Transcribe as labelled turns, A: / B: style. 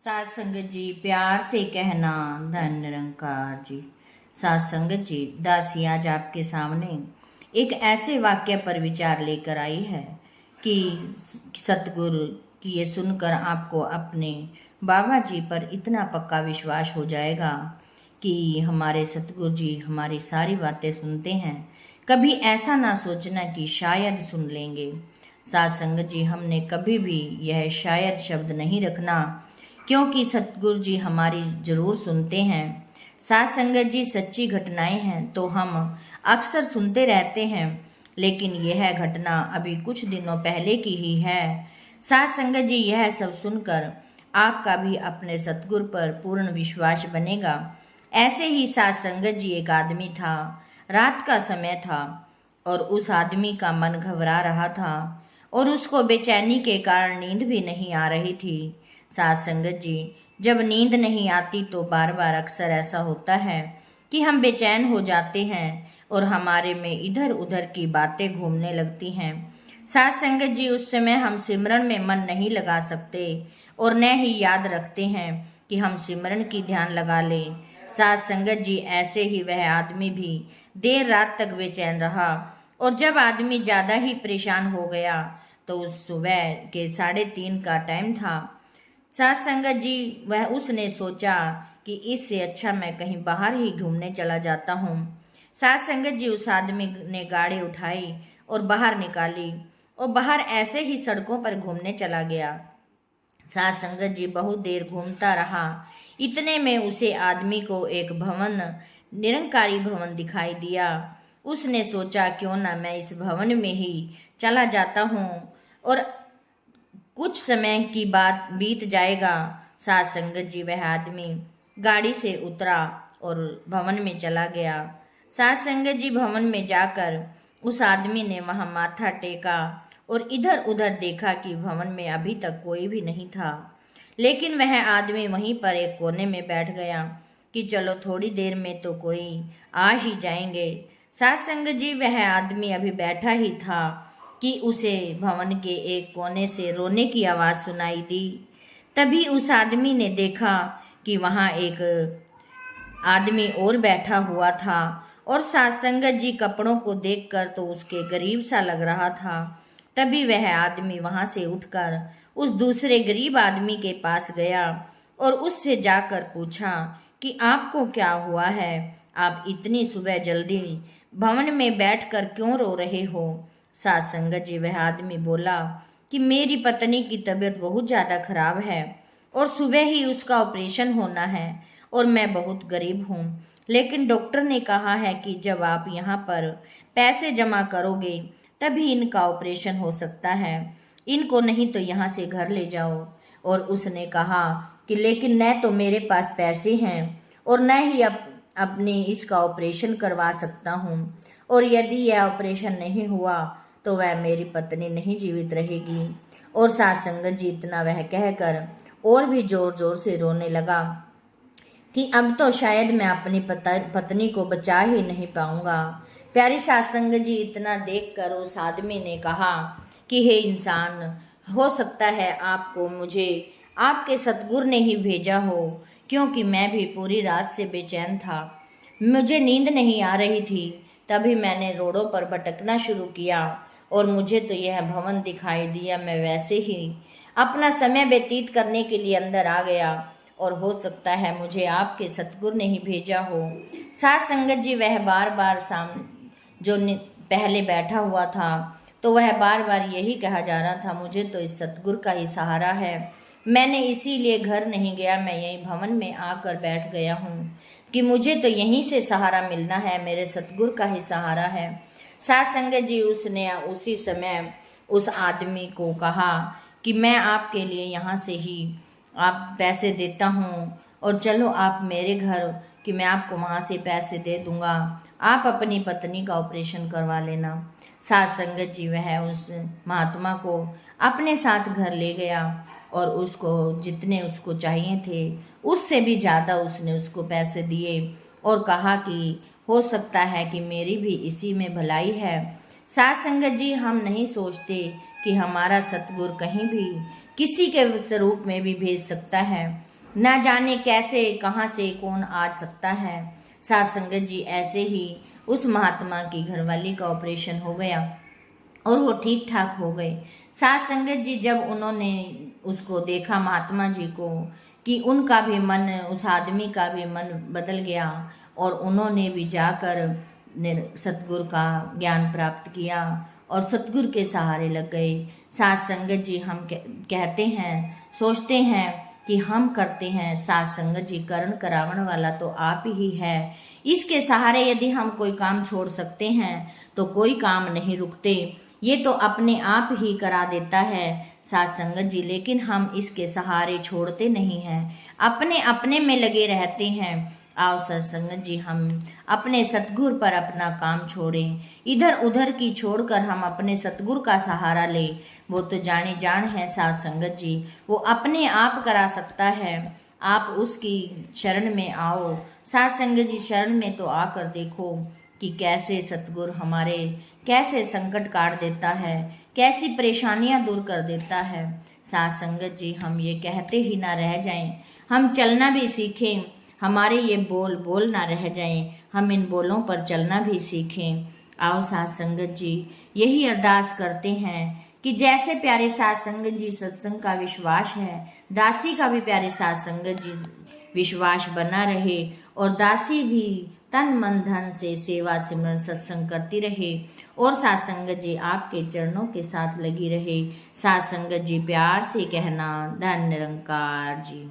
A: सात संगत जी प्यार से कहना धन निरंकार जी। सात संगत जी, दासी आज आपके सामने एक ऐसे वाक्य पर विचार लेकर आई है कि सतगुरु की ये सुनकर आपको अपने बाबा जी पर इतना पक्का विश्वास हो जाएगा कि हमारे सतगुरु जी हमारी सारी बातें सुनते हैं। कभी ऐसा ना सोचना कि शायद सुन लेंगे। सात संगत जी, हमने कभी भी यह शायद शब्द नहीं रखना, क्योंकि सतगुरु जी हमारी जरूर सुनते हैं। सात संगत जी, सच्ची घटनाएं हैं तो हम अक्सर सुनते रहते हैं, लेकिन यह घटना अभी कुछ दिनों पहले की ही है। सात संगत जी, यह सब सुनकर आपका भी अपने सतगुरु पर पूर्ण विश्वास बनेगा। ऐसे ही सात संगत जी, एक आदमी था, रात का समय था और उस आदमी का मन घबरा रहा था और उसको बेचैनी के कारण नींद भी नहीं आ रही थी। सात संगत जी, जब नींद नहीं आती तो बार बार अक्सर ऐसा होता है कि हम बेचैन हो जाते हैं और हमारे में इधर उधर की बातें घूमने लगती हैं। सात संगत जी, उस समय हम सिमरन में मन नहीं लगा सकते और न ही याद रखते हैं कि हम सिमरन की ध्यान लगा लें। सात संगत जी, ऐसे ही वह आदमी भी देर रात तक बेचैन रहा और जब आदमी ज्यादा ही परेशान हो गया तो उस सुबह के 3:30 का टाइम था। सात संगत जी, वह उसने सोचा कि इससे अच्छा मैं कहीं बाहर ही घूमने चला जाता हूँ। सात संगत जी, उस आदमी ने गाड़ी उठाई और बाहर निकाली और बाहर ऐसे ही सड़कों पर घूमने चला गया। सात संगत जी बहुत देर घूमता रहा। इतने में उसे आदमी को एक भवन, निरंकारी भवन दिखाई दिया। उसने सोचा क्यों ना मैं इस भवन में ही चला जाता हूँ और कुछ समय की बात बीत जाएगा। सात संगत जी, वह आदमी गाड़ी से उतरा और भवन में चला गया। सात संगत जी, भवन में जाकर उस आदमी ने वहां माथा टेका और इधर उधर देखा कि भवन में अभी तक कोई भी नहीं था, लेकिन वह आदमी वहीं पर एक कोने में बैठ गया कि चलो थोड़ी देर में तो कोई आ ही जाएंगे। सात संगत जी, वह आदमी अभी बैठा ही था कि उसे भवन के एक कोने से रोने की आवाज सुनाई दी। तभी उस आदमी ने देखा कि वहां एक आदमी और बैठा हुआ था और सात संगत जी, कपड़ों को देखकर तो उसके गरीब सा लग रहा था। तभी वह आदमी वहां से उठकर उस दूसरे गरीब आदमी के पास गया और उससे जाकर पूछा कि आपको क्या हुआ है, आप इतनी सुबह जल्दी भवन में बैठकर क्यों रो रहे हो। सात संगत जी, वह आदमी बोला कि मेरी पत्नी की तबीयत बहुत ज़्यादा खराब है और सुबह ही उसका ऑपरेशन होना है और मैं बहुत गरीब हूँ, लेकिन डॉक्टर ने कहा है कि जब आप यहाँ पर पैसे जमा करोगे तभी इनका ऑपरेशन हो सकता है, इनको नहीं तो यहाँ से घर ले जाओ। और उसने कहा कि लेकिन न तो मेरे पास पैसे हैं और न ही अपनी इसका ऑपरेशन करवा सकता हूँ, और यदि यह ऑपरेशन नहीं हुआ तो वह मेरी पत्नी नहीं जीवित रहेगी। और सात संगत जी, इतना वह कहकर और भी जोर जोर से रोने लगा कि अब तो शायद मैं अपनी पत्नी को बचा ही नहीं पाऊंगा। प्यारी सात संगत जी, इतना देखकर उस आदमी ने कहा कि हे इंसान, हो सकता है आपको मुझे आपके सतगुरु ने ही भेजा हो, क्योंकि मैं भी पूरी रात से बेचैन था, मुझे नींद नहीं आ रही थी। तभी मैंने रोडों पर भटकना शुरू किया और मुझे तो यह भवन दिखाई दिया। मैं वैसे ही अपना समय व्यतीत करने के लिए अंदर आ गया और हो सकता है मुझे आपके सतगुरु ने ही भेजा हो। सात संगत जी, वह बार बार जो पहले बैठा हुआ था तो वह बार बार यही कहा जा रहा था, मुझे तो इस सतगुरु का ही सहारा है, मैंने इसीलिए घर नहीं गया, मैं यहीं भवन में आकर बैठ गया हूँ कि मुझे तो यहीं से सहारा मिलना है, मेरे सतगुरु का ही सहारा है। सात संगत जी, उसने उसी समय उस आदमी को कहा कि मैं आपके लिए यहाँ से ही आप पैसे देता हूँ और चलो आप मेरे घर कि मैं आपको वहाँ से पैसे दे दूँगा, आप अपनी पत्नी का ऑपरेशन करवा लेना। सात संगत जी, वह उस महात्मा को अपने साथ घर ले गया और उसको जितने उसको चाहिए थे उससे भी ज़्यादा उसने उसको पैसे दिए और कहा कि हो सकता है कि मेरी भी इसी में भलाई है। सात संगत जी, हम नहीं सोचते कि हमारा सतगुरु कहीं भी किसी के स्वरूप में भी भेज सकता है। ना जाने कैसे कहाँ से कौन आ सकता है। साथ संगत जी, ऐसे ही उस महात्मा की घरवाली का ऑपरेशन हो गया और वो ठीक ठाक हो गए। साथ संगत जी, जब उन्होंने उसको देखा महात्मा जी को कि उनका भी मन, उस आदमी का भी मन बदल गया और उन्होंने भी जाकर सतगुरु का ज्ञान प्राप्त किया और सतगुरु के सहारे लग गए। साथ संगत जी, हम कहते हैं, सोचते हैं कि हम करते हैं। साथ संगत जी, करण करावन वाला तो आप ही है। इसके सहारे यदि हम कोई काम छोड़ सकते हैं तो कोई काम नहीं रुकते, ये तो अपने आप ही करा देता है साथ संगत जी। लेकिन हम इसके सहारे छोड़ते नहीं हैं, अपने अपने में लगे रहते हैं। आओ सत्संगत जी, हम अपने सतगुरु पर अपना काम छोड़ें, इधर उधर की छोड़कर हम अपने सतगुरु का सहारा ले। वो तो जाने जान है साथ संगत जी, वो अपने आप करा सकता है। आप उसकी शरण में आओ साथ संगत जी, शरण में तो आकर देखो कि कैसे सतगुरु हमारे कैसे संकट काट देता है, कैसी परेशानियां दूर कर देता है। साथ संगत जी, हम ये कहते ही ना रह जाएं, हम चलना भी सीखें, हमारे ये बोल बोल ना रह जाएं, हम इन बोलों पर चलना भी सीखें। आओ साथ संगत जी, यही अरदास करते हैं कि जैसे प्यारे साथ संगत जी सत्संग का विश्वास है, दासी का भी प्यारे साथ संगत जी विश्वास बना रहे और दासी भी तन मन धन से सेवा सिमरन सत्संग करती रहे और साथ संगत जी आपके चरणों के साथ लगी रहे। साथ संगत जी, प्यार से कहना, धन निरंकार जी।